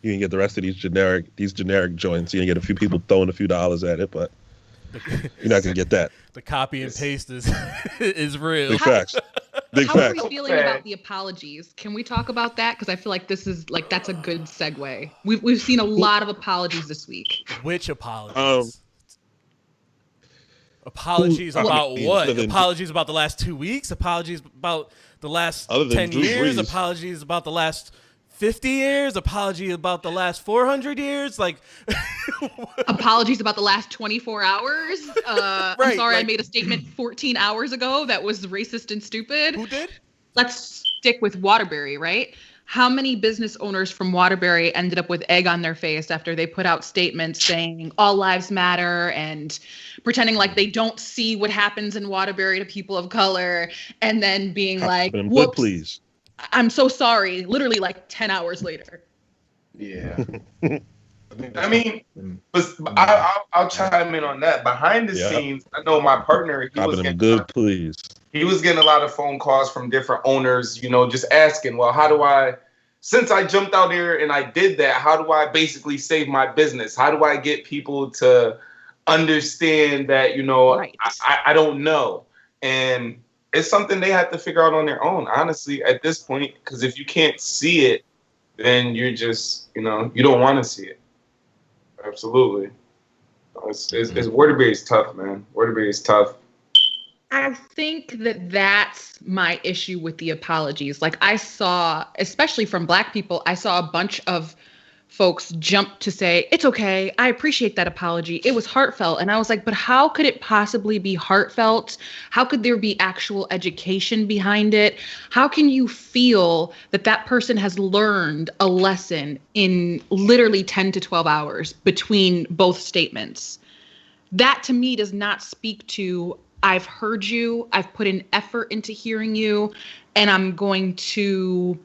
You can get the rest of these generic joints. You can get a few people throwing a few dollars at it, but you're not gonna get that. The copy and paste is real. Big facts. Big How facts. are we feeling about the apologies? Can we talk about that? Because I feel like this is like that's a good segue. We've seen a lot of apologies this week. Which apologies? Apologies about what? Apologies about the last 2 weeks? Apologies about the last 10 years? Apologies about the last 50 years? Apology about the last 400 years? Like, apologies about the last 24 hours? I'm sorry, I made a statement 14 hours ago that was racist and stupid. Who did? Let's stick with Waterbury, right? How many business owners from Waterbury ended up with egg on their face after they put out statements saying all lives matter and pretending like they don't see what happens in Waterbury to people of color, and then being like, whoops, please. I'm so sorry, literally like 10 hours later. Yeah. I mean, I'll chime in on that. Behind the scenes, I know my partner, he was getting a lot of phone calls from different owners, just asking, well, how do I, since I jumped out there and I did that, how do I basically save my business? How do I get people to understand that, I don't know. And it's something they have to figure out on their own, honestly, at this point, because if you can't see it, then you're just, you don't want to see it. Absolutely. It's Waterbury's tough, man. Waterbury's tough. I think that's my issue with the apologies. Like I saw, especially from Black people, I saw a bunch of folks jump to say, it's okay, I appreciate that apology, it was heartfelt. And I was like, but how could it possibly be heartfelt? How could there be actual education behind it? How can you feel that that person has learned a lesson in literally 10 to 12 hours between both statements? That to me does not speak to, I've heard you, I've put an effort into hearing you, and I'm going to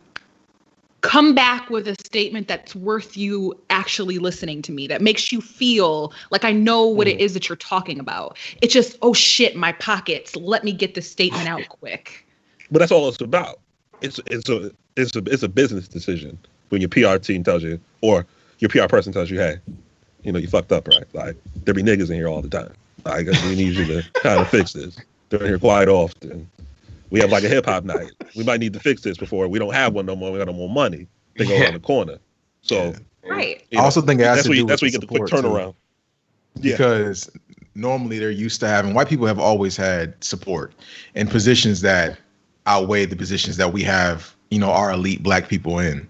come back with a statement that's worth you actually listening to me, that makes you feel like I know what it is that you're talking about. It's just, oh shit, my pockets, let me get this statement out quick. But that's all it's about. It's a business decision when your PR team tells you, or your PR person tells you, hey, you fucked up, right? Like, there be niggas in here all the time. I guess we need you to kind of fix this. They're in here quite often. We have like a hip hop night. We might need to fix this before we don't have one no more. We got no more money. They go around the corner. So, right. I also think that's where you get the quick turnaround. Because normally they're used to having, white people have always had support in positions that outweigh the positions that we have, our elite Black people in.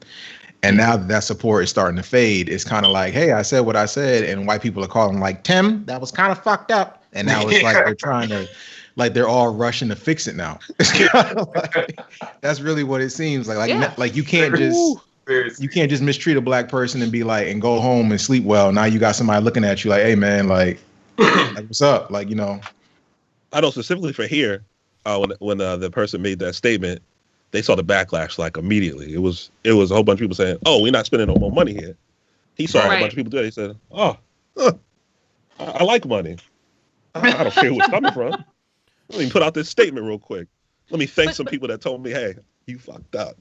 And now that support is starting to fade, it's kind of like, hey, I said what I said, and white people are calling like, Tim, that was kind of fucked up. And now it's like they're trying to, like they're all rushing to fix it now. It's kind of like, that's really what it seems like. Like you can't just mistreat a Black person and be like, and go home and sleep well. Now you got somebody looking at you like, hey man, like what's up? Like, I know specifically for here, when the person made that statement, they saw the backlash like immediately. It was a whole bunch of people saying, "Oh, we're not spending no more money here." He saw a bunch of people do it. He said, "Oh, I like money. I don't care where it's coming from. Let me put out this statement real quick. Let me thank some people that told me, hey, you fucked up."